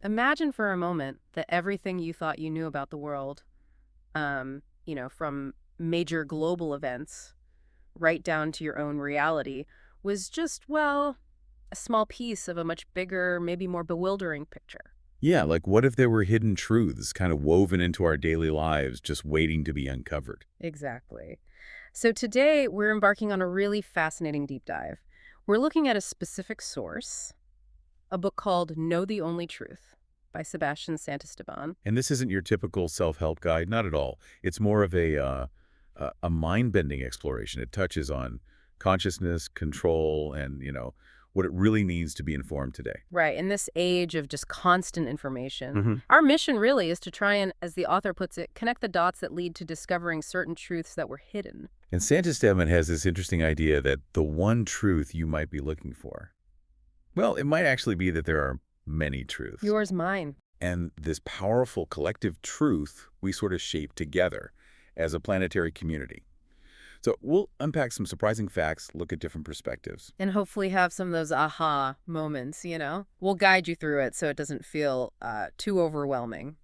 Imagine for a moment that everything you thought you knew about the world, from major global events right down to your own reality, was just, well, a small piece of a much bigger, maybe more bewildering picture. Yeah, like what if there were hidden truths kind of woven into our daily lives just waiting to be uncovered? Exactly. So today we're embarking on a really fascinating deep dive. We're looking at a specific source, a book called Know the Only Truth by Sebastián Santisteban. And this isn't your typical self-help guide, not at all. It's more of a mind-bending exploration. It touches on consciousness, control, and, what it really means to be informed today. Right, in this age of just constant information, hmm our mission really is to try and, as the author puts it, connect the dots that lead to discovering certain truths that were hidden. And Santisteban has this interesting idea that the one truth you might be looking for, well, it might actually be that there are many truths. Yours, mine. And this powerful collective truth we sort of shape together as a planetary community. So we'll unpack some surprising facts, look at different perspectives. And hopefully have some of those aha moments. We'll guide you through it so it doesn't feel too overwhelming.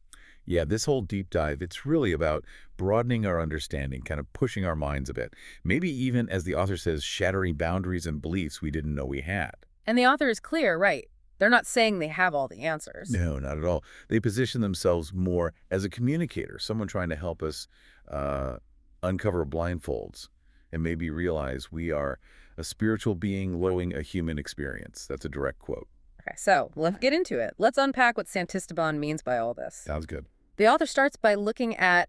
Yeah, this whole deep dive, it's really about broadening our understanding, kind of pushing our minds a bit. Maybe even, as the author says, shattering boundaries and beliefs we didn't know we had. And the author is clear, right? They're not saying they have all the answers. No, not at all. They position themselves more as a communicator, someone trying to help us uh, uncover blindfolds and maybe realize we are a spiritual being living a human experience. That's a direct quote. Okay, so let's get into it. Let's unpack what Santisteban means by all this. Sounds good. The author starts by looking at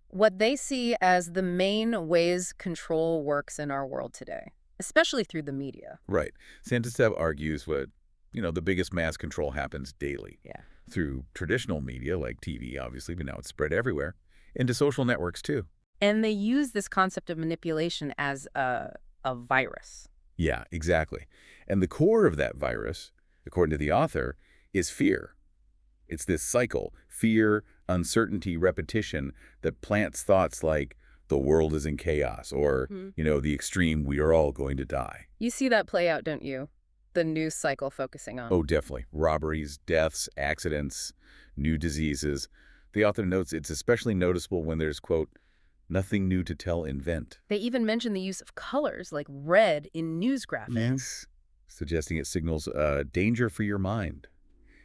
what they see as the main ways control works in our world today, especially through the media. Right. Santisteban argues the biggest mass control happens daily Yeah. through traditional media like TV, obviously, but now it's spread everywhere, into social networks too. And they use this concept of manipulation as a virus. Yeah, exactly. And the core of that virus, according to the author, is fear. It's this cycle, fear, uncertainty, repetition, that plants thoughts like the world is in chaos or, Mhm. the extreme, we are all going to die. You see that play out, don't you? The news cycle focusing on. Oh, definitely. Robberies, deaths, accidents, new diseases. The author notes it's especially noticeable when there's, quote, nothing new to tell invent. They even mention the use of colors like red in news graphics. Yes. Suggesting it signals danger for your mind.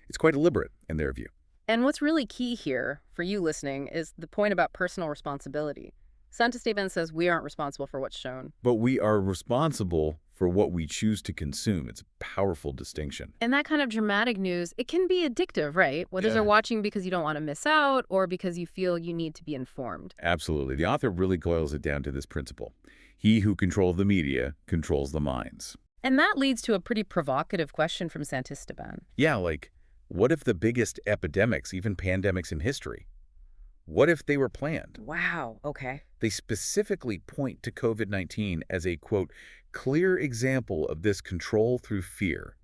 It's quite deliberate in their view. And what's really key here for you listening is the point about personal responsibility. Santisteban says we aren't responsible for what's shown. But we are responsible for what we choose to consume. It's a powerful distinction. And that kind of dramatic news, it can be addictive, right? Whether Yeah. you're watching because you don't want to miss out or because you feel you need to be informed. Absolutely. The author really boils it down to this principle. He who controls the media controls the minds. And that leads to a pretty provocative question from Santisteban. Yeah, like, what if the biggest epidemics, even pandemics in history, what if they were planned? Wow, okay. They specifically point to COVID-19 as a, quote, clear example of this control through fear,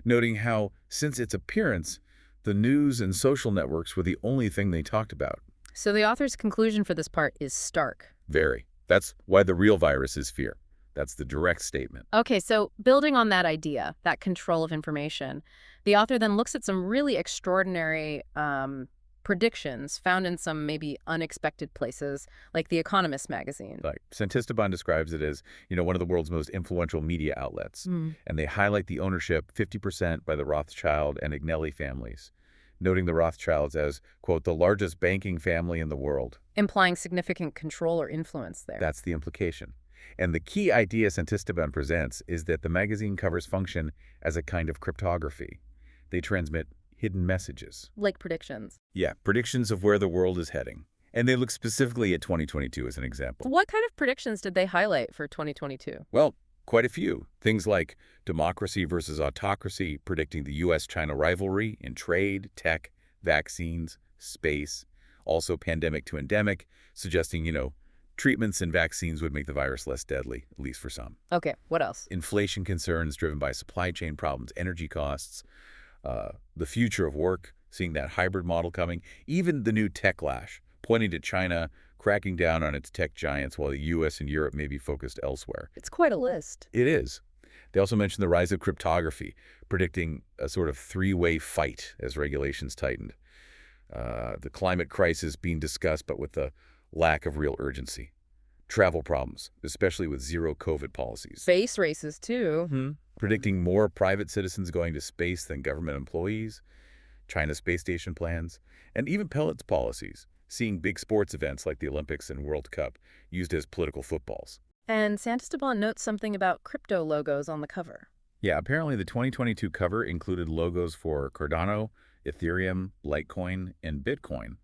noting how, since its appearance, the news and social networks were the only thing they talked about. So the author's conclusion for this part is stark. Very. That's why the real virus is fear. That's the direct statement. Okay, so building on that idea, that control of information, the author then looks at some really extraordinary predictions found in some maybe unexpected places, like The Economist magazine. Like Santisteban describes it as, one of the world's most influential media outlets. Mm. And they highlight the ownership 50% by the Rothschild and Agnelli families, noting the Rothschilds as, quote, the largest banking family in the world. Implying significant control or influence there. That's the implication. And the key idea Santisteban presents is that the magazine covers function as a kind of cryptography. They transmit hidden messages. Like predictions. Yeah, predictions of where the world is heading. And they look specifically at 2022 as an example. What kind of predictions did they highlight for 2022? Well, quite a few. Things like democracy versus autocracy, predicting the U.S.-China rivalry in trade, tech, vaccines, space. Also pandemic to endemic, suggesting, treatments and vaccines would make the virus less deadly, at least for some. Okay, what else? Inflation concerns driven by supply chain problems, energy costs, the future of work, seeing that hybrid model coming, even the new techlash, pointing to China cracking down on its tech giants while the U.S. and Europe may be focused elsewhere. It's quite a list. It is. They also mention the rise of cryptography, predicting a sort of three-way fight as regulations tightened. The climate crisis being discussed, but with a lack of real urgency. Travel problems, especially with zero COVID policies. Space races, too. Predicting more private citizens going to space than government employees, China's space station plans, and even pellets policies, seeing big sports events like the Olympics and World Cup used as political footballs. And Santisteban notes something about crypto logos on the cover. Yeah, apparently the 2022 cover included logos for Cardano, Ethereum, Litecoin, and Bitcoin.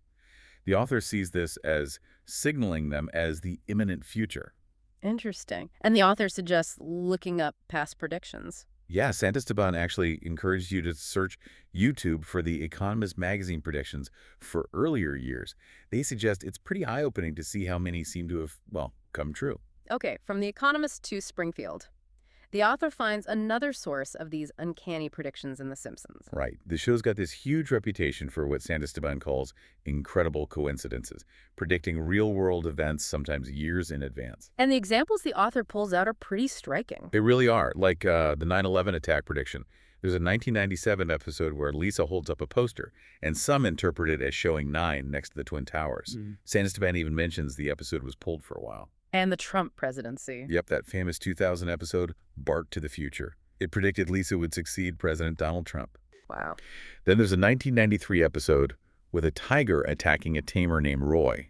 The author sees this as signaling them as the imminent future. Interesting. And the author suggests looking up past predictions. Yeah, Santisteban actually encouraged you to search YouTube for the Economist magazine predictions for earlier years. They suggest it's pretty eye-opening to see how many seem to have, well, come true. Okay, from The Economist to Springfield. The author finds another source of these uncanny predictions in The Simpsons. Right. The show's got this huge reputation for what Santisteban calls incredible coincidences, predicting real-world events sometimes years in advance. And the examples the author pulls out are pretty striking. They really are, like the 9/11 attack prediction. There's a 1997 episode where Lisa holds up a poster, and some interpret it as showing 9 next to the Twin Towers. Santisteban even mentions the episode was pulled for a while. And the Trump presidency. Yep, that famous 2000 episode, Bart to the Future. It predicted Lisa would succeed President Donald Trump. Wow. Then there's a 1993 episode with a tiger attacking a tamer named Roy,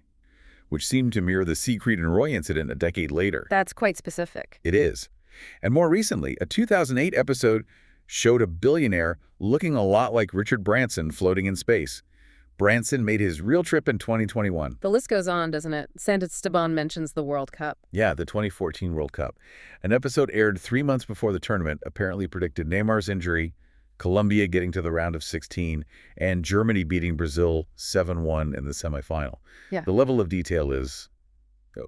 which seemed to mirror the Siegfried and Roy incident a decade later. That's quite specific. It is. And more recently, a 2008 episode showed a billionaire looking a lot like Richard Branson floating in space. Branson made his real trip in 2021. The list goes on, doesn't it? Santisteban mentions the World Cup. Yeah, the 2014 World Cup. An episode aired 3 months before the tournament apparently predicted Neymar's injury, Colombia getting to the round of 16, and Germany beating Brazil 7-1 in the semifinal. Yeah. The level of detail is,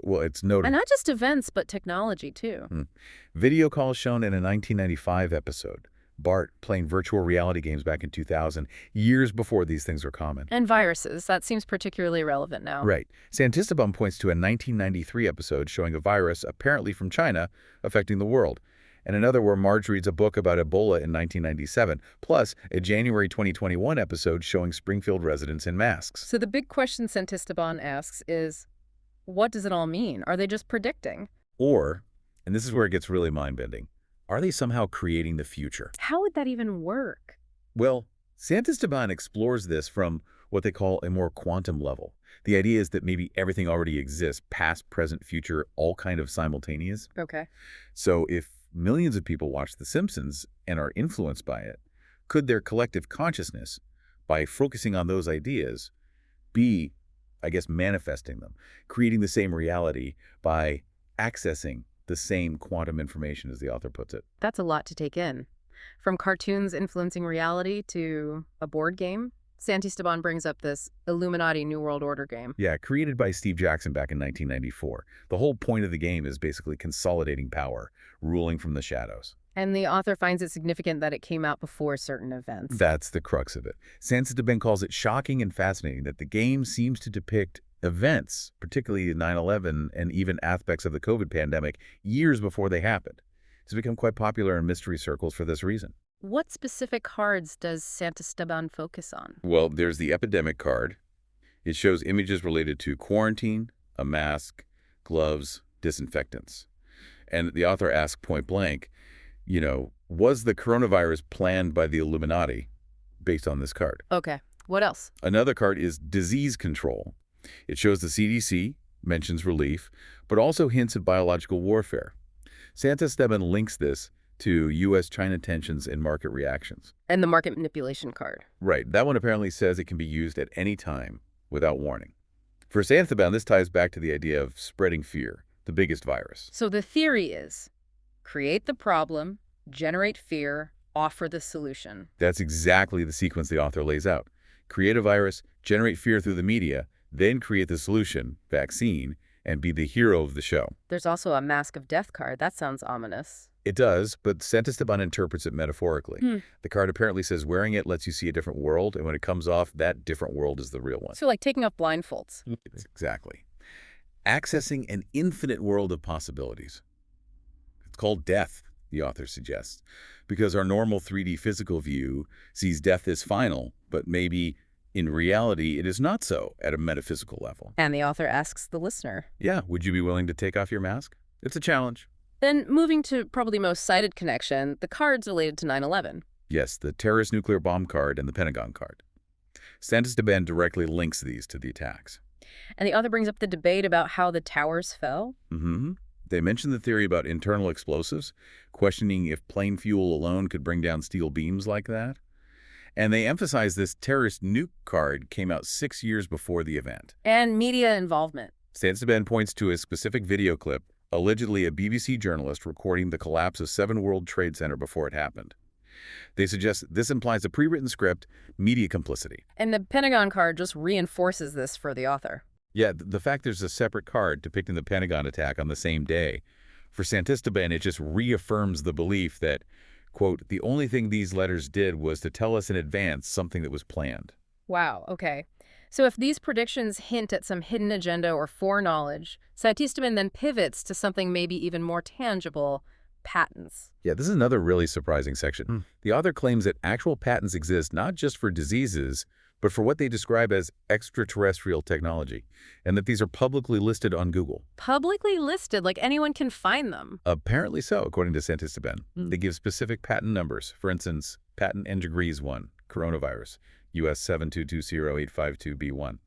well, it's notable. And not just events, but technology, too. Video calls shown in a 1995 episode. Bart playing virtual reality games back in 2000, years before these things were common. And viruses. That seems particularly relevant now. Right. Santisteban points to a 1993 episode showing a virus, apparently from China, affecting the world, and another where Marge reads a book about Ebola in 1997, plus a January 2021 episode showing Springfield residents in masks. So the big question Santisteban asks is, what does it all mean? Are they just predicting? Or, and this is where it gets really mind-bending, are they somehow creating the future? How would that even work? Well, Santisteban explores this from what they call a more quantum level. The idea is that maybe everything already exists, past, present, future, all kind of simultaneous. Okay. So if millions of people watch The Simpsons and are influenced by it, could their collective consciousness, by focusing on those ideas, be, I guess, manifesting them, creating the same reality by accessing the same quantum information, as the author puts it? That's a lot to take in. From cartoons influencing reality to a board game, Santisteban brings up this Illuminati New World Order game. Yeah, created by Steve Jackson back in 1994. The whole point of the game is basically consolidating power, ruling from the shadows. And the author finds it significant that it came out before certain events. That's the crux of it. Santisteban calls it shocking and fascinating that the game seems to depict events, particularly 9/11 and even aspects of the COVID pandemic, years before they happened. It's become quite popular in mystery circles for this reason. What specific cards does Santisteban focus on? Well, there's the epidemic card. It shows images related to quarantine, a mask, gloves, disinfectants. And the author asks point blank, was the coronavirus planned by the Illuminati based on this card? Okay. What else? Another card is disease control. It shows the CDC, mentions relief, but also hints at biological warfare. Santisteban links this to U.S.-China tensions and market reactions. And the market manipulation card. Right. That one apparently says it can be used at any time without warning. For Santisteban, this ties back to the idea of spreading fear, the biggest virus. So the theory is, create the problem, generate fear, offer the solution. That's exactly the sequence the author lays out. Create a virus, generate fear through the media, then create the solution, vaccine, and be the hero of the show. There's also a mask of death card. That sounds ominous. It does, but Santisteban interprets it metaphorically. The card apparently says wearing it lets you see a different world, and when it comes off, that different world is the real one. So like taking off blindfolds. Exactly. Accessing an infinite world of possibilities. It's called death, the author suggests, because our normal 3D physical view sees death as final, but maybe in reality it is not so at a metaphysical level. And the author asks the listener. Yeah, would you be willing to take off your mask? It's a challenge. Then moving to probably most cited connection, the cards related to 9/11. Yes, the terrorist nuclear bomb card and the Pentagon card. Santisteban directly links these to the attacks. And the author brings up the debate about how the towers fell. They mention the theory about internal explosives, questioning if plain fuel alone could bring down steel beams like that. And they emphasize this terrorist nuke card came out 6 years before the event. And media involvement. Santisteban points to a specific video clip, allegedly a BBC journalist recording the collapse of 7 World Trade Center before it happened. They suggest this implies a pre-written script, media complicity. And the Pentagon card just reinforces this for the author. Yeah, the fact there's a separate card depicting the Pentagon attack on the same day, for Santisteban, it just reaffirms the belief that, quote, the only thing these letters did was to tell us in advance something that was planned. Wow, okay. So if these predictions hint at some hidden agenda or foreknowledge, Santisteban then pivots to something maybe even more tangible, patents. Yeah, this is another really surprising section. The author claims that actual patents exist not just for diseases, but for what they describe as extraterrestrial technology, and that these are publicly listed on Google. Publicly listed, like anyone can find them. Apparently so, according to Santisteban. They give specific patent numbers. For instance, patent N degrees 1, coronavirus, US 7220852B1.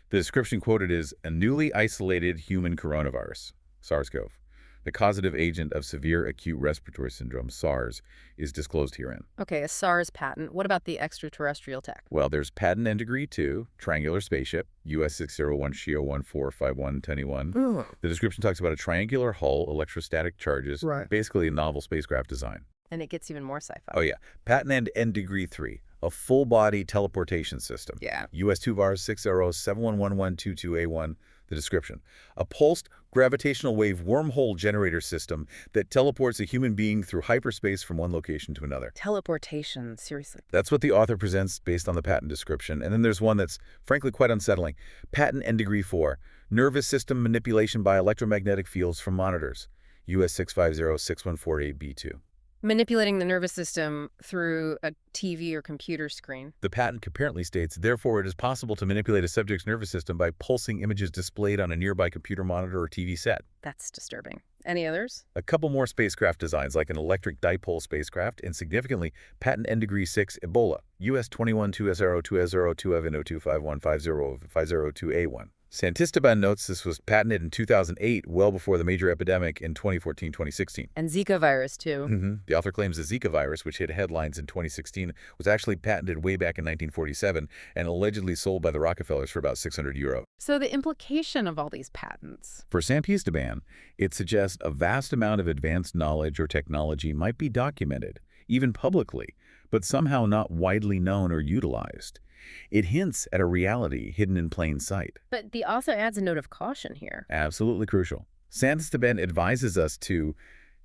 The description quoted is a newly isolated human coronavirus, SARS-CoV. The causative agent of severe acute respiratory syndrome, SARS, is disclosed herein. Okay, a SARS patent. What about the extraterrestrial tech? Well, there's patent N degree 2, triangular spaceship, US 601 SHIO 145121. The description talks about a triangular hull, electrostatic charges, basically a novel spacecraft design. And it gets even more sci-fi. Oh, yeah. Patent N degree 3, a full-body teleportation system. Yeah. US 2 VARS 60711122A1. The description. A pulsed gravitational wave wormhole generator system that teleports a human being through hyperspace from one location to another. Teleportation, seriously. That's what the author presents based on the patent description. And then there's one that's frankly quite unsettling. Patent N degree 4, nervous system manipulation by electromagnetic fields from monitors. US 6506148B2. Manipulating the nervous system through a TV or computer screen. The patent apparently states, therefore, it is possible to manipulate a subject's nervous system by pulsing images displayed on a nearby computer monitor or TV set. That's disturbing. Any others? A couple more spacecraft designs, like an electric dipole spacecraft, and significantly, patent N degree 6, Ebola, US 21-2S02S02F2F2A1. Santisteban notes this was patented in 2008, well before the major epidemic in 2014-2016. And Zika virus, too. The author claims the Zika virus, which hit headlines in 2016, was actually patented way back in 1947 and allegedly sold by the Rockefellers for about €600. So the implication of all these patents? For Santisteban, it suggests a vast amount of advanced knowledge or technology might be documented, even publicly, but somehow not widely known or utilized. It hints at a reality hidden in plain sight. But the author adds a note of caution here. Absolutely crucial. Santisteban advises us to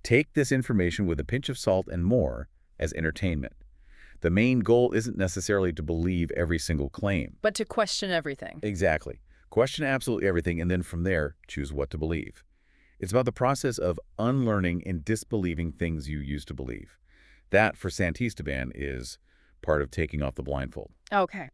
take this information with a pinch of salt and more as entertainment. The main goal isn't necessarily to believe every single claim. But to question everything. Exactly. Question absolutely everything, and then from there, choose what to believe. It's about the process of unlearning and disbelieving things you used to believe. That, for Santisteban, is part of taking off the blindfold. Okay.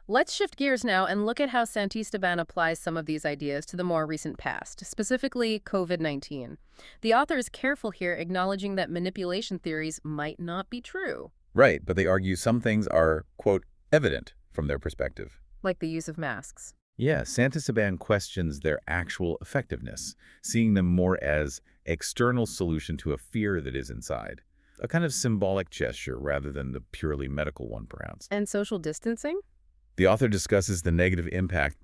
Let's shift gears now and look at how Santisteban applies some of these ideas to the more recent past, specifically COVID-19. The author is careful here, acknowledging that manipulation theories might not be true. Right, but they argue some things are, quote, evident from their perspective. Like the use of masks. Yeah, Santisteban questions their actual effectiveness, seeing them more as external solution to a fear that is inside. A kind of symbolic gesture rather than the purely medical one, perhaps. And social distancing? The author discusses the negative impact,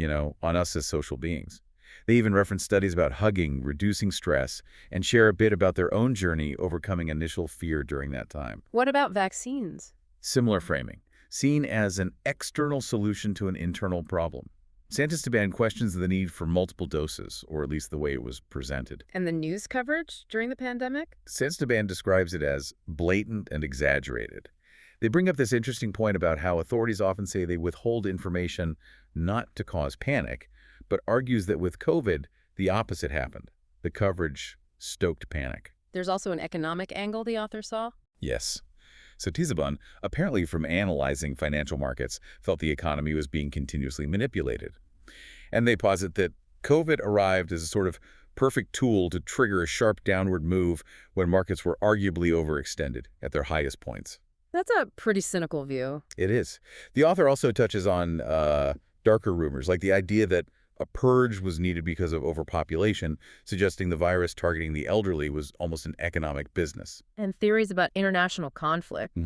on us as social beings. They even reference studies about hugging, reducing stress, and share a bit about their own journey overcoming initial fear during that time. What about vaccines? Similar framing, seen as an external solution to an internal problem. Santisteban questions the need for multiple doses, or at least the way it was presented. And the news coverage during the pandemic? Santisteban describes it as blatant and exaggerated. They bring up this interesting point about how authorities often say they withhold information not to cause panic, but argues that with COVID, the opposite happened. The coverage stoked panic. There's also an economic angle the author saw. Yes. Santisteban, apparently from analyzing financial markets, felt the economy was being continuously manipulated. And they posit that COVID arrived as a sort of perfect tool to trigger a sharp downward move when markets were arguably overextended at their highest points. That's a pretty cynical view. It is. The author also touches on darker rumors, like the idea that a purge was needed because of overpopulation, suggesting the virus targeting the elderly was almost an economic business. And theories about international conflict.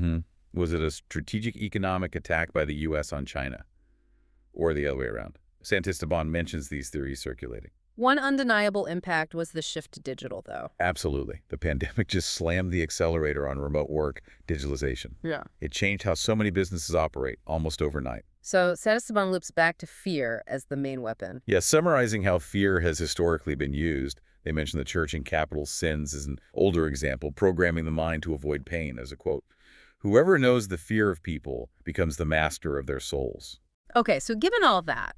Was it a strategic economic attack by the U.S. on China? Or the other way around? Santisteban mentions these theories circulating. One undeniable impact was the shift to digital, though. Absolutely. The pandemic just slammed the accelerator on remote work, digitalization. Yeah. It changed how so many businesses operate almost overnight. So Santisteban loops back to fear as the main weapon. Yeah, summarizing how fear has historically been used, they mention the church in capital sins as an older example, programming the mind to avoid pain as a quote. Whoever knows the fear of people becomes the master of their souls. Okay, so given all that,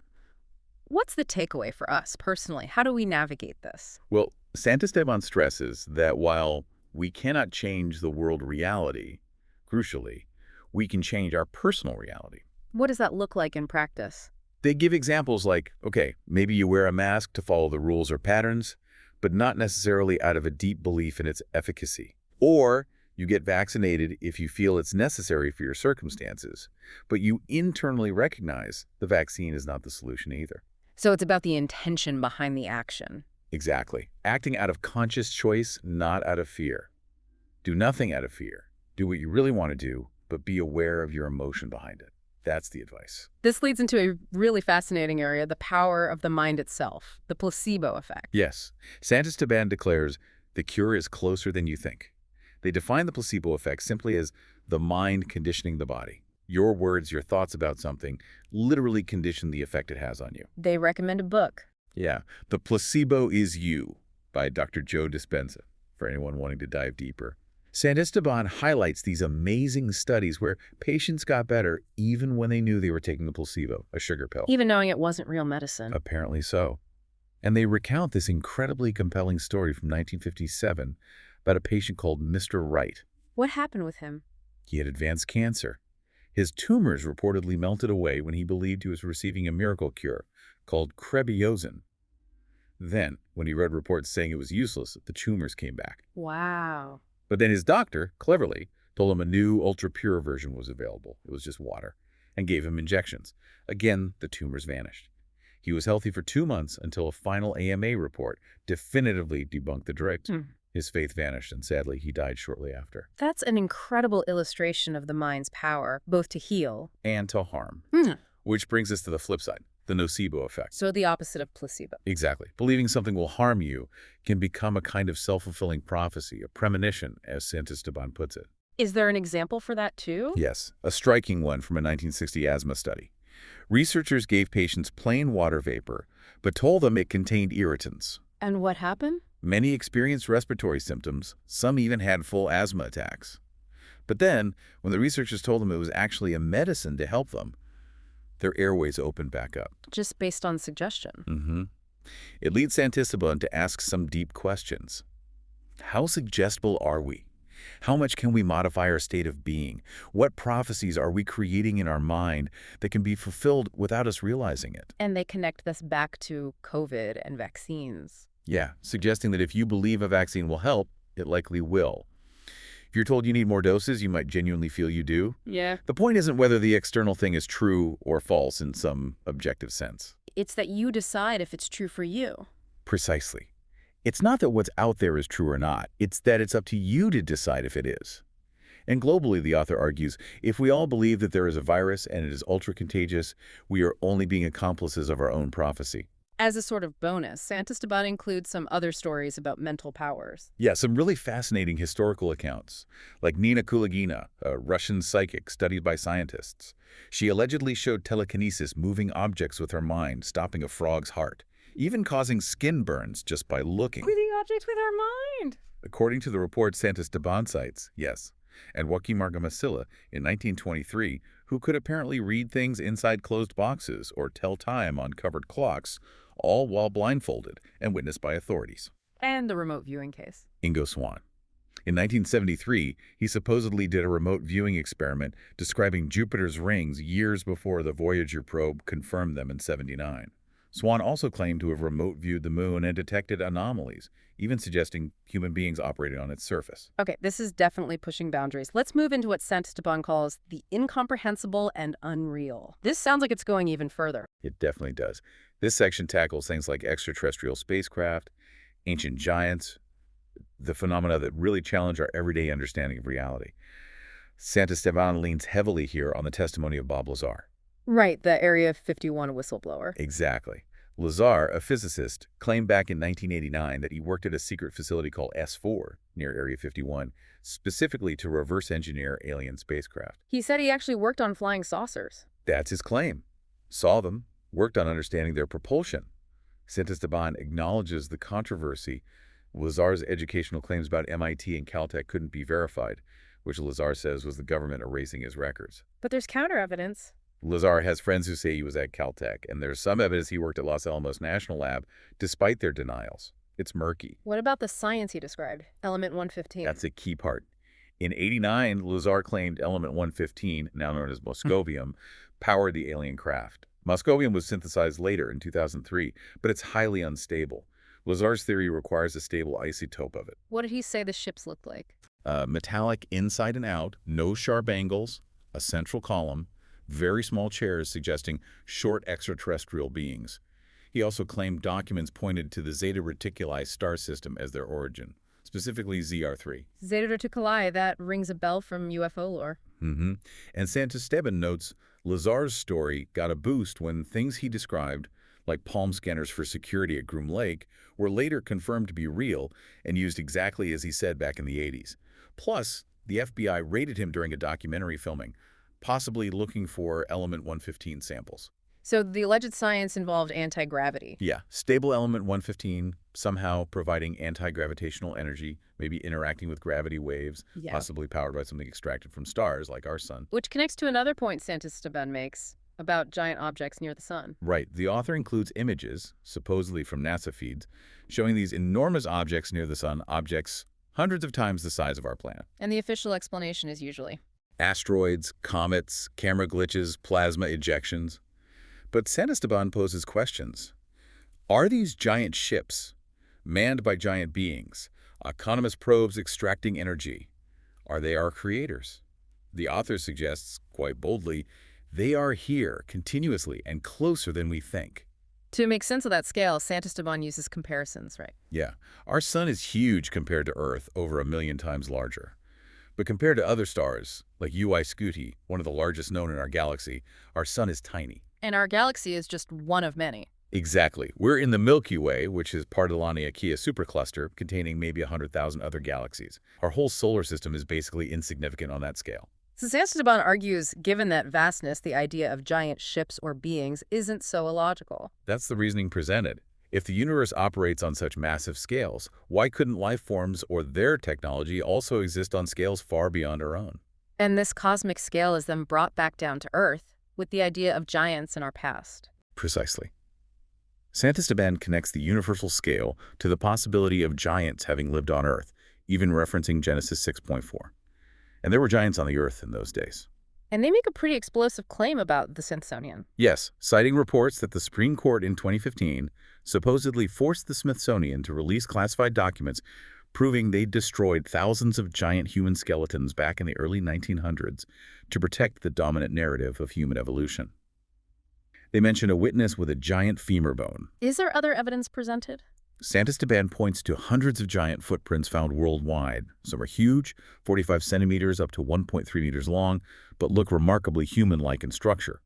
what's the takeaway for us personally? How do we navigate this? Well, Santisteban stresses that while we cannot change the world reality, crucially, we can change our personal reality. What does that look like in practice? They give examples like, okay, maybe you wear a mask to follow the rules or patterns, but not necessarily out of a deep belief in its efficacy. Or you get vaccinated if you feel it's necessary for your circumstances, but you internally recognize the vaccine is not the solution either. So it's about the intention behind the action. Exactly. Acting out of conscious choice, not out of fear. Do nothing out of fear. Do what you really want to do, but be aware of your emotion behind it. That's the advice. This leads into a really fascinating area, the power of the mind itself, the placebo effect. Yes. Santisteban declares the cure is closer than you think. They define the placebo effect simply as the mind conditioning the body. Your words, your thoughts about something literally condition the effect it has on you. They recommend a book. Yeah. The Placebo is You by Dr. Joe Dispenza, for anyone wanting to dive deeper. Santisteban highlights these amazing studies where patients got better even when they knew they were taking the placebo, a sugar pill. Even knowing it wasn't real medicine. Apparently so. And they recount this incredibly compelling story from 1957 about a patient called Mr. Wright. What happened with him? He had advanced cancer. His tumors reportedly melted away when he believed he was receiving a miracle cure called Levitation. Then, when he read reports saying it was useless, the tumors came back. Wow. But then his doctor, cleverly, told him a new ultra-pure version was available. It was just water, and gave him injections. Again, the tumors vanished. He was healthy for 2 months until a final AMA report definitively debunked the drugs. His faith vanished, and sadly, he died shortly after. That's an incredible illustration of the mind's power, both to heal And to harm. Which brings us to the flip side, the nocebo effect. So the opposite of placebo. Exactly. Believing something will harm you can become a kind of self-fulfilling prophecy, a premonition, as Santisteban puts it. Is there an example for that too? Yes, a striking one from a 1960 asthma study. Researchers gave patients plain water vapor, but told them it contained irritants. And what happened? Many experienced respiratory symptoms. Some even had full asthma attacks. But then, when the researchers told them it was actually a medicine to help them, their airways opened back up. Just based on suggestion. It leads Santisteban to ask some deep questions. How suggestible are we? How much can we modify our state of being? What prophecies are we creating in our mind that can be fulfilled without us realizing it? And they connect this back to COVID and vaccines. Yeah, suggesting that if you believe a vaccine will help, it likely will. If you're told you need more doses, you might genuinely feel you do. Yeah. The point isn't whether the external thing is true or false in some objective sense. It's that you decide if it's true for you. Precisely. It's not that what's out there is true or not. It's that it's up to you to decide if it is. And globally, the author argues, if we all believe that there is a virus and it is ultra-contagious, we are only being accomplices of our own prophecy. As a sort of bonus, Santisteban includes some other stories about mental powers. Yeah, some really fascinating historical accounts, like Nina Kulagina, a Russian psychic studied by scientists. She allegedly showed telekinesis moving objects with her mind, stopping a frog's heart, even causing skin burns just by looking. Moving objects with our mind! According to the report Santisteban cites, yes. And Joaquim Argamasilla in 1923, who could apparently read things inside closed boxes or tell time on covered clocks, all while blindfolded and witnessed by authorities. And the remote viewing case. Ingo Swann. In 1973, he supposedly did a remote viewing experiment describing Jupiter's rings years before the Voyager probe confirmed them in '79. Swan also claimed to have remote viewed the moon and detected anomalies, even suggesting human beings operated on its surface. Okay, this is definitely pushing boundaries. Let's move into what Santisteban calls the incomprehensible and unreal. This sounds like it's going even further. It definitely does. This section tackles things like extraterrestrial spacecraft, ancient giants, the phenomena that really challenge our everyday understanding of reality. Santisteban leans heavily here on the testimony of Bob Lazar. Right, the Area 51 whistleblower. Exactly. Lazar, a physicist, claimed back in 1989 that he worked at a secret facility called S4 near Area 51, specifically to reverse engineer alien spacecraft. He said he actually worked on flying saucers. That's his claim. Saw them, worked on understanding their propulsion. Santisteban acknowledges the controversy. Lazar's educational claims about MIT and Caltech couldn't be verified, which Lazar says was the government erasing his records. But there's counter-evidence. Lazar has friends who say he was at Caltech, and there's some evidence he worked at Los Alamos National Lab, despite their denials. It's murky. What about the science he described? Element 115. That's a key part. In '89, Lazar claimed element 115, now known as moscovium, powered the alien craft. Moscovium was synthesized later in 2003, but it's highly unstable. Lazar's theory requires a stable isotope of it. What did he say the ships looked like? Metallic inside and out, no sharp angles, a central column, very small chairs suggesting short extraterrestrial beings. He also claimed documents pointed to the Zeta Reticuli star system as their origin, specifically ZR3. Zeta Reticuli, that rings a bell from UFO lore. And Santisteban notes Lazar's story got a boost when things he described, like palm scanners for security at Groom Lake, were later confirmed to be real and used exactly as he said back in the '80s. Plus, the FBI raided him during a documentary filming, possibly looking for element 115 samples. So the alleged science involved anti-gravity. Yeah, stable element 115, somehow providing anti-gravitational energy, maybe interacting with gravity waves, possibly powered by something extracted from stars like our sun. Which connects to another point Santisteban makes about giant objects near the sun. Right. The author includes images, supposedly from NASA feeds, showing these enormous objects near the sun, objects hundreds of times the size of our planet. And the official explanation is usually asteroids, comets, camera glitches, plasma ejections. But Santisteban poses questions. Are these giant ships, manned by giant beings, autonomous probes extracting energy? Are they our creators? The author suggests, quite boldly, they are here continuously and closer than we think. To make sense of that scale, Santisteban uses comparisons, right? Yeah. Our sun is huge compared to Earth, over 1 million times larger. But compared to other stars, like UY Scuti, one of the largest known in our galaxy, our sun is tiny. And our galaxy is just one of many. Exactly. We're in the Milky Way, which is part of the Laniakea supercluster, containing maybe 100,000 other galaxies. Our whole solar system is basically insignificant on that scale. So Santisteban argues, given that vastness, the idea of giant ships or beings isn't so illogical. That's the reasoning presented. If the universe operates on such massive scales, why couldn't life forms or their technology also exist on scales far beyond our own? And this cosmic scale is then brought back down to Earth with the idea of giants in our past. Precisely. Santisteban connects the universal scale to the possibility of giants having lived on Earth, even referencing Genesis 6.4. And there were giants on the Earth in those days. And they make a pretty explosive claim about the Smithsonian. Yes, citing reports that the Supreme Court in 2015 supposedly forced the Smithsonian to release classified documents proving they destroyed thousands of giant human skeletons back in the early 1900s to protect the dominant narrative of human evolution. They mention a witness with a giant femur bone. Is there other evidence presented? Santisteban points to hundreds of giant footprints found worldwide. Some are huge, 45 centimeters up to 1.3 meters long, but look remarkably human-like in structure.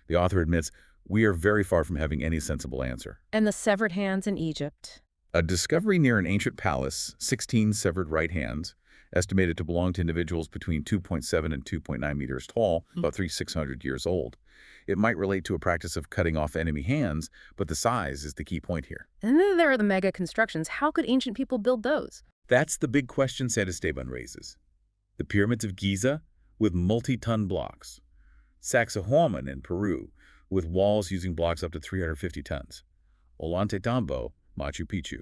The author admits, we are very far from having any sensible answer. And the severed hands in Egypt. A discovery near an ancient palace, 16 severed right hands, estimated to belong to individuals between 2.7 and 2.9 meters tall, about 600 years old. It might relate to a practice of cutting off enemy hands, but the size is the key point here. And then there are the mega constructions. How could ancient people build those? That's the big question Santisteban raises. The pyramids of Giza with multi-ton blocks. Sacsayhuaman in Peru with walls using blocks up to 350 tons. Ollantaytambo, Machu Picchu.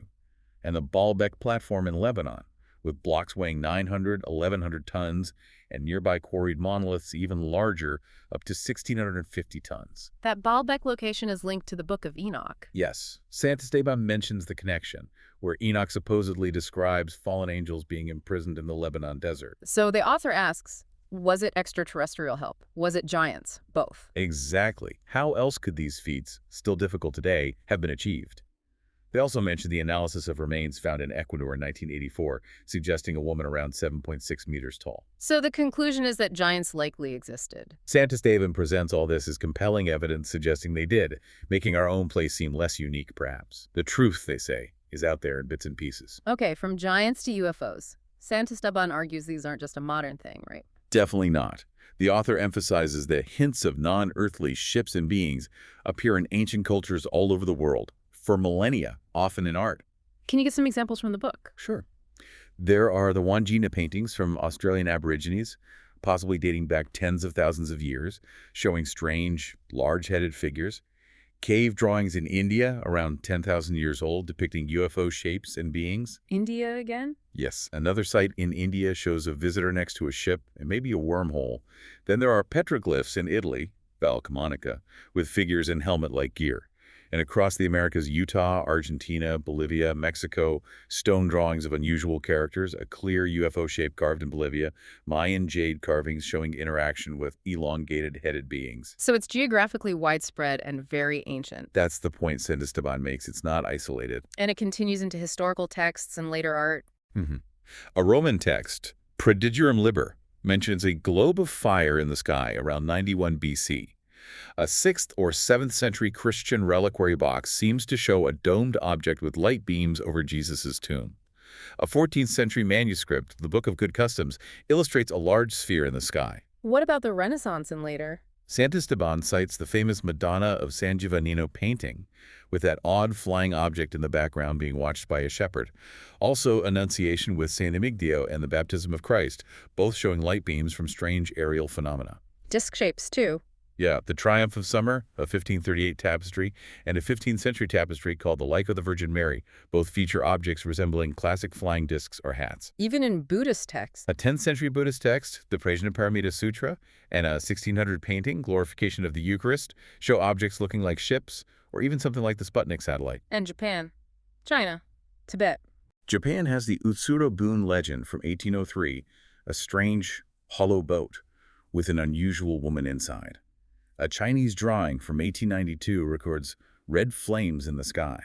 And the Baalbek platform in Lebanon with blocks weighing 900, 1,100 tons, and nearby quarried monoliths even larger, up to 1,650 tons. That Baalbek location is linked to the Book of Enoch. Yes, Santisteban mentions the connection, where Enoch supposedly describes fallen angels being imprisoned in the Lebanon desert. So the author asks, was it extraterrestrial help? Was it giants? Both. Exactly. How else could these feats, still difficult today, have been achieved? They also mention the analysis of remains found in Ecuador in 1984, suggesting a woman around 7.6 meters tall. So the conclusion is that giants likely existed. Santisteban presents all this as compelling evidence suggesting they did, making our own place seem less unique, perhaps. The truth, they say, is out there in bits and pieces. Okay, from giants to UFOs. Santisteban argues these aren't just a modern thing, right? Definitely not. The author emphasizes that hints of non-earthly ships and beings appear in ancient cultures all over the world, for millennia, often in art. Can you get some examples from the book? Sure. There are the Wandjina paintings from Australian Aborigines, possibly dating back tens of thousands of years, showing strange, large-headed figures. Cave drawings in India, around 10,000 years old, depicting UFO shapes and beings. India again? Yes, another site in India shows a visitor next to a ship and maybe a wormhole. Then there are petroglyphs in Italy, Val Camonica, with figures in helmet-like gear. And across the Americas, Utah, Argentina, Bolivia, Mexico, stone drawings of unusual characters, a clear UFO shape carved in Bolivia, Mayan jade carvings showing interaction with elongated headed beings. So it's geographically widespread and very ancient. That's the point Santisteban makes. It's not isolated. And it continues into historical texts and later art. A Roman text, Prodigium Liber, mentions a globe of fire in the sky around 91 BC. A 6th or 7th century Christian reliquary box seems to show a domed object with light beams over Jesus' tomb. A 14th century manuscript, the Book of Good Customs, illustrates a large sphere in the sky. What about the Renaissance and later? Santisteban cites the famous Madonna of San Giovannino painting, with that odd flying object in the background being watched by a shepherd. Also, Annunciation with San Emigdio and the Baptism of Christ, both showing light beams from strange aerial phenomena. Disc shapes, too. Yeah, the Triumph of Summer, a 1538 tapestry, and a 15th century tapestry called the Like of the Virgin Mary, both feature objects resembling classic flying discs or hats. Even in Buddhist texts. A 10th century Buddhist text, the Prajnaparamita Sutra, and a 1600 painting, Glorification of the Eucharist, show objects looking like ships, or even something like the Sputnik satellite. And Japan, China, Tibet. Japan has the Utsuro Bun legend from 1803, a strange, hollow boat with an unusual woman inside. A Chinese drawing from 1892 records red flames in the sky,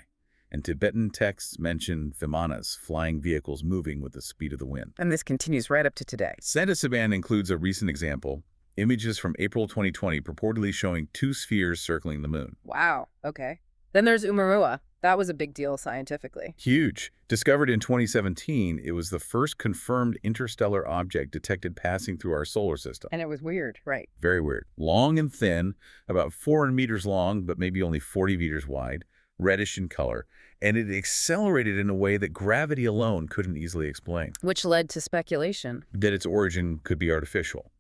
and Tibetan texts mention vimanas, flying vehicles moving with the speed of the wind. And this continues right up to today. Santisteban includes a recent example, images from April 2020 purportedly showing 2 spheres circling the moon. Wow, okay. Then there's Oumuamua. That was a big deal scientifically. Huge. Discovered in 2017, it was the first confirmed interstellar object detected passing through our solar system. And it was weird, right? Very weird. Long and thin, about 4 meters long, but maybe only 40 meters wide, reddish in color, and it accelerated in a way that gravity alone couldn't easily explain. Which led to speculation. That its origin could be artificial.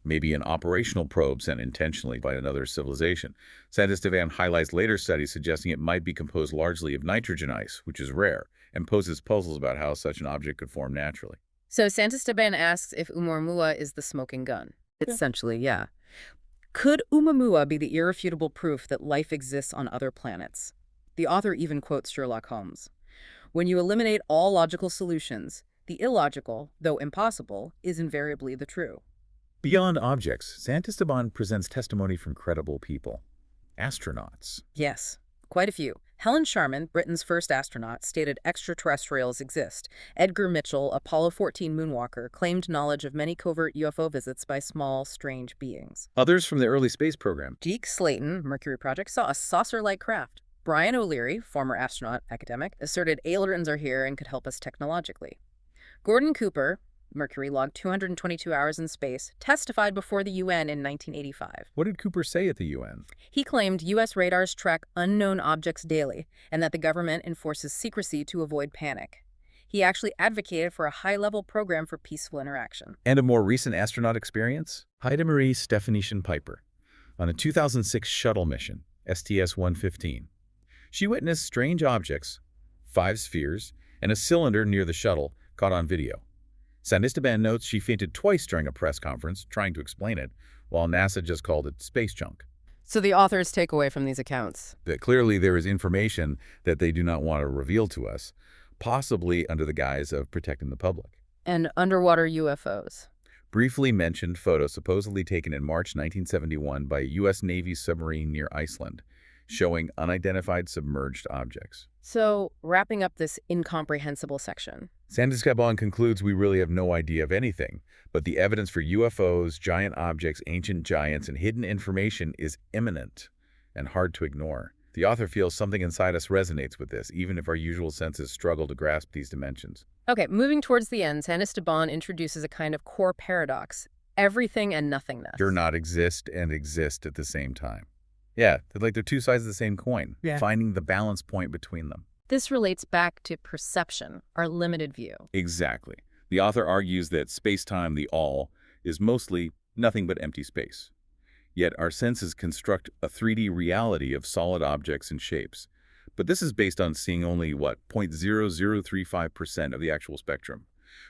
Maybe an operational probe sent intentionally by another civilization. Santisteban highlights later studies suggesting it might be composed largely of nitrogen ice, which is rare, and poses puzzles about how such an object could form naturally. So Santisteban asks if Oumuamua is the smoking gun. Essentially, yeah. Could Oumuamua be the irrefutable proof that life exists on other planets? The author even quotes Sherlock Holmes. When you eliminate all logical solutions, the illogical, though impossible, is invariably the true. Beyond objects, Santisteban presents testimony from credible people. Astronauts. Yes, quite a few. Helen Sharman, Britain's first astronaut, stated extraterrestrials exist. Edgar Mitchell, Apollo 14 moonwalker, claimed knowledge of many covert UFO visits by small, strange beings. Others from the early space program. Deke Slayton, Mercury Project, saw a saucer-like craft. Brian O'Leary, former astronaut academic, asserted aliens are here and could help us technologically. Gordon Cooper, Mercury logged 222 hours in space, testified before the UN in 1985. What did Cooper say at the UN? He claimed U.S. radars track unknown objects daily and that the government enforces secrecy to avoid panic. He actually advocated for a high-level program for peaceful interaction. And a more recent astronaut experience? Heidemarie Stefanischen Piper, on a 2006 shuttle mission, STS-115. She witnessed strange objects, 5 spheres, and a cylinder near the shuttle, caught on video. Santisteban notes she fainted twice during a press conference trying to explain it, while NASA just called it space junk. So the authors take away from these accounts. That clearly there is information that they do not want to reveal to us, possibly under the guise of protecting the public. And underwater UFOs. Briefly mentioned photo supposedly taken in March 1971 by a U.S. Navy submarine near Iceland, showing unidentified submerged objects. So, wrapping up this incomprehensible section. Santisteban concludes we really have no idea of anything, but the evidence for UFOs, giant objects, ancient giants, and hidden information is imminent and hard to ignore. The author feels something inside us resonates with this, even if our usual senses struggle to grasp these dimensions. Okay, moving towards the end, Santisteban introduces a kind of core paradox: everything and nothingness. Do not exist and exist at the same time. Yeah, they're two sides of the same coin, finding the balance point between them. This relates back to perception, our limited view. Exactly. The author argues that space-time, the all, is mostly nothing but empty space. Yet our senses construct a 3D reality of solid objects and shapes. But this is based on seeing only, 0.0035% of the actual spectrum,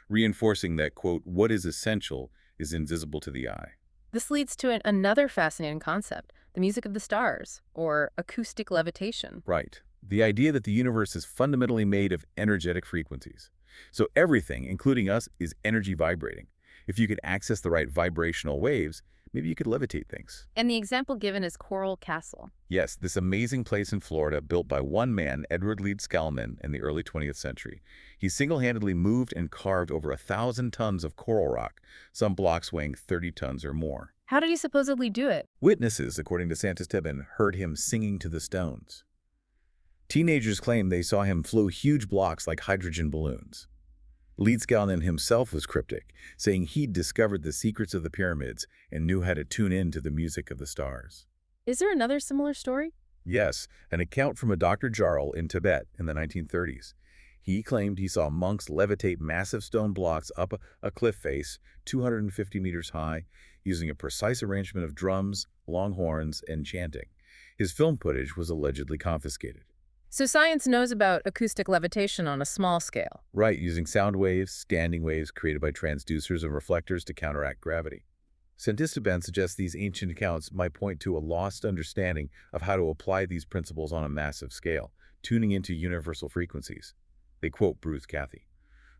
reinforcing that, quote, what is essential is invisible to the eye. This leads to another fascinating concept, the music of the stars, or acoustic levitation. Right. The idea that the universe is fundamentally made of energetic frequencies. So everything, including us, is energy vibrating. If you could access the right vibrational waves, maybe you could levitate things. And the example given is Coral Castle. Yes, this amazing place in Florida built by one man, Edward Leeds-Scalman, in the early 20th century. He single-handedly moved and carved over 1,000 tons of coral rock, some blocks weighing 30 tons or more. How did he supposedly do it? Witnesses, according to Santisteban, heard him singing to the stones. Teenagers claim they saw him flow huge blocks like hydrogen balloons. Leeds-Scalman himself was cryptic, saying he'd discovered the secrets of the pyramids and knew how to tune in to the music of the stars. Is there another similar story? Yes, an account from a Dr. Jarl in Tibet in the 1930s. He claimed he saw monks levitate massive stone blocks up a cliff face 250 meters high, using a precise arrangement of drums, long horns, and chanting. His film footage was allegedly confiscated. So science knows about acoustic levitation on a small scale. Right, using sound waves, standing waves created by transducers and reflectors to counteract gravity. Santisteban suggests these ancient accounts might point to a lost understanding of how to apply these principles on a massive scale, tuning into universal frequencies. They quote Bruce Cathy.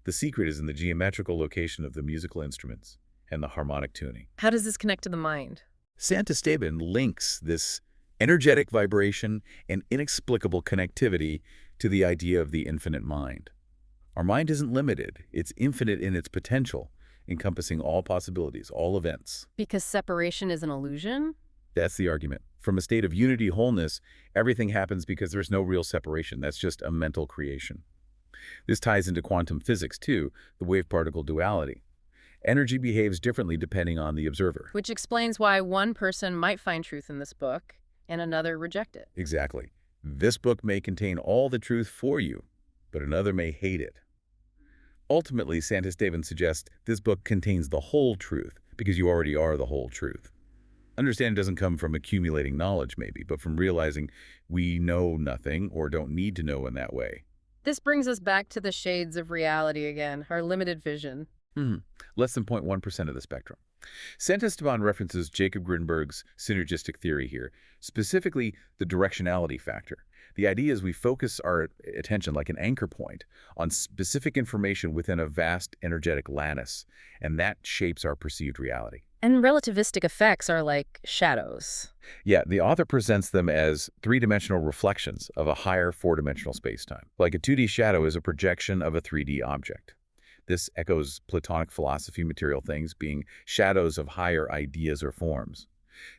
The secret is in the geometrical location of the musical instruments and the harmonic tuning. How does this connect to the mind? Santisteban links this energetic vibration and inexplicable connectivity to the idea of the infinite mind. Our mind isn't limited, it's infinite in its potential, encompassing all possibilities, all events. Because separation is an illusion? That's the argument. From a state of unity wholeness, everything happens because there's no real separation. That's just a mental creation. This ties into quantum physics, too, the wave-particle duality. Energy behaves differently depending on the observer. Which explains why one person might find truth in this book and another reject it. Exactly. This book may contain all the truth for you, but another may hate it. Ultimately, Santisteban suggests this book contains the whole truth because you already are the whole truth. Understanding doesn't come from accumulating knowledge, maybe, but from realizing we know nothing or don't need to know in that way. This brings us back to the shades of reality again, our limited vision. Less than 0.1% of the spectrum. Santisteban references Jacob Grinberg's synergistic theory here, specifically the directionality factor. The idea is we focus our attention like an anchor point on specific information within a vast energetic lattice, and that shapes our perceived reality. And relativistic effects are like shadows. Yeah, the author presents them as three-dimensional reflections of a higher four-dimensional space-time. Like a 2D shadow is a projection of a 3D object. This echoes Platonic philosophy material things being shadows of higher ideas or forms.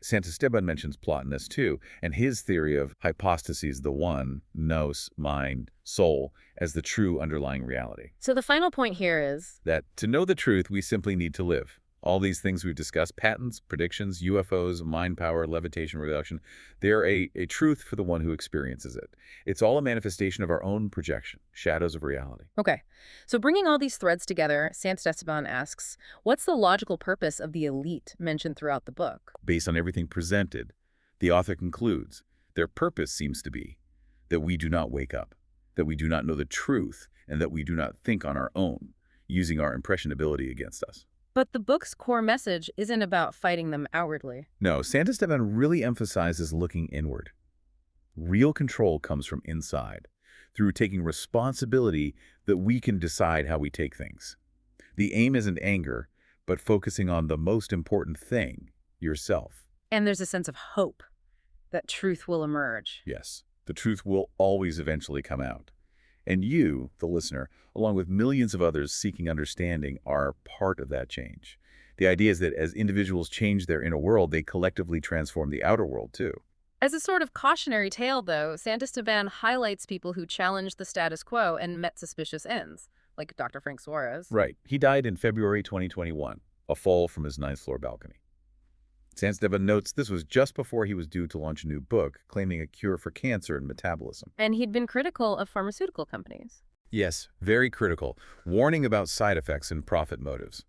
Santisteban mentions Plotinus too, and his theory of hypostases, the one, nous, mind, soul, as the true underlying reality. So the final point here is that to know the truth, we simply need to live. All these things we've discussed, patents, predictions, UFOs, mind power, levitation, reduction, they're a truth for the one who experiences it. It's all a manifestation of our own projection, shadows of reality. Okay, so bringing all these threads together, Santisteban asks, what's the logical purpose of the elite mentioned throughout the book? Based on everything presented, the author concludes, their purpose seems to be that we do not wake up, that we do not know the truth, and that we do not think on our own. using our impressionability against us. But the book's core message isn't about fighting them outwardly. No, Santisteban really emphasizes looking inward. Real control comes from inside, through taking responsibility that we can decide how we take things. The aim isn't anger, but focusing on the most important thing, yourself. And there's a sense of hope that truth will emerge. Yes, the truth will always eventually come out. And you, the listener, along with millions of others seeking understanding, are part of that change. The idea is that as individuals change their inner world, they collectively transform the outer world too. As a sort of cautionary tale, though, Santisteban highlights people who challenged the status quo and met suspicious ends, like Dr. Frank Suarez. Right. He died in February 2021, a fall from his ninth-floor balcony. Santisteban notes this was just before he was due to launch a new book claiming a cure for cancer and metabolism. And he'd been critical of pharmaceutical companies. Yes, very critical, warning about side effects and profit motives.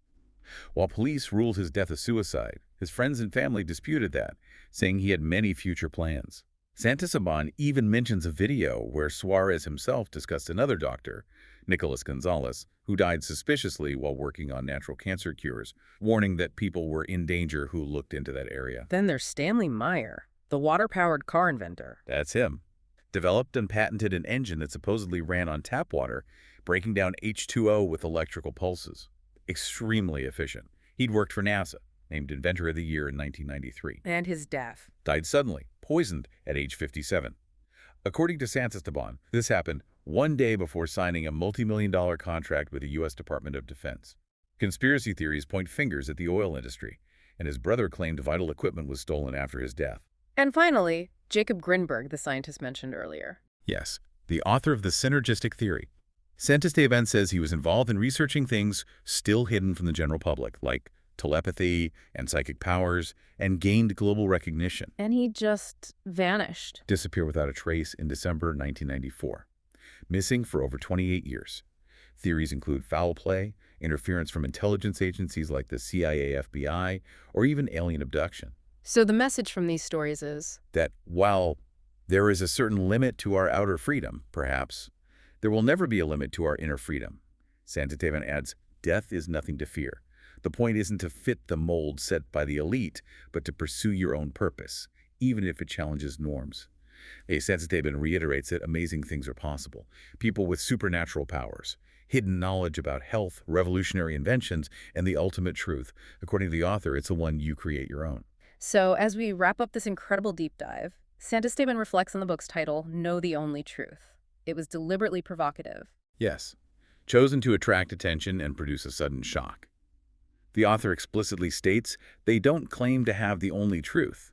While police ruled his death a suicide, his friends and family disputed that, saying he had many future plans. Santisteban even mentions a video where Suarez himself discussed another doctor, Nicholas Gonzalez, who died suspiciously while working on natural cancer cures, warning that people were in danger who looked into that area. Then there's Stanley Meyer, the water-powered car inventor. That's him. Developed and patented an engine that supposedly ran on tap water, breaking down H2O with electrical pulses. Extremely efficient. He'd worked for NASA, named Inventor of the Year in 1993. And his death. Died suddenly, poisoned at age 57. According to Santisteban, this happened one day before signing a multi-million-dollar contract with the U.S. Department of Defense. Conspiracy theories point fingers at the oil industry, and his brother claimed vital equipment was stolen after his death. And finally, Jacob Grinberg, the scientist mentioned earlier. Yes, the author of the synergistic theory. Santisteban says he was involved in researching things still hidden from the general public, like telepathy and psychic powers, and gained global recognition. And he just vanished. Disappeared without a trace in December 1994. Missing for over 28 years. Theories include foul play, interference from intelligence agencies like the CIA, FBI, or even alien abduction. So the message from these stories is that while there is a certain limit to our outer freedom, perhaps, there will never be a limit to our inner freedom. Santisteban adds, death is nothing to fear. The point isn't to fit the mold set by the elite, but to pursue your own purpose, even if it challenges norms. Santisteban reiterates that amazing things are possible. People with supernatural powers, hidden knowledge about health, revolutionary inventions, and the ultimate truth. According to the author, it's the one you create your own. So as we wrap up this incredible deep dive, Santisteban reflects on the book's title, Know the Only Truth. It was deliberately provocative. Yes, chosen to attract attention and produce a sudden shock. The author explicitly states they don't claim to have the only truth.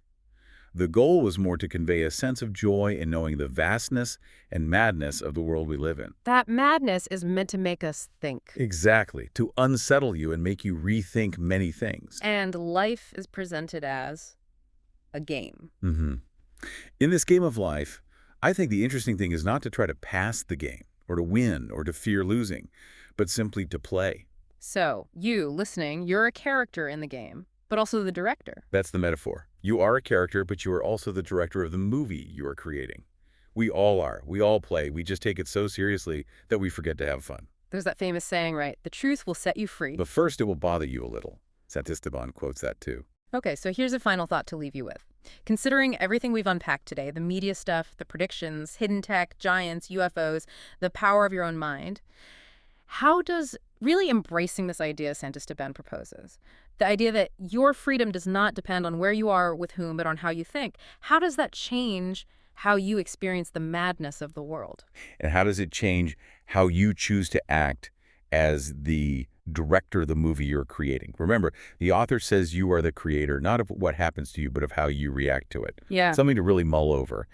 The goal was more to convey a sense of joy in knowing the vastness and madness of the world we live in. That madness is meant to make us think. Exactly, to unsettle you and make you rethink many things. And life is presented as a game. In this game of life, I think the interesting thing is not to try to pass the game, or to win, or to fear losing, but simply to play. So, you, listening, you're a character in the game, but also the director. That's the metaphor. You are a character, but you are also the director of the movie you are creating. We all are. We all play. We just take it so seriously that we forget to have fun. There's that famous saying, right? The truth will set you free. But first it will bother you a little. Santisteban quotes that too. Okay, so here's a final thought to leave you with. Considering everything we've unpacked today, the media stuff, the predictions, hidden tech, giants, UFOs, the power of your own mind, how does really embracing this idea Santisteban proposes, the idea that your freedom does not depend on where you are with whom, but on how you think, how does that change how you experience the madness of the world? And how does it change how you choose to act as the director of the movie you're creating? Remember, the author says you are the creator, not of what happens to you, but of how you react to it. Yeah. Something to really mull over.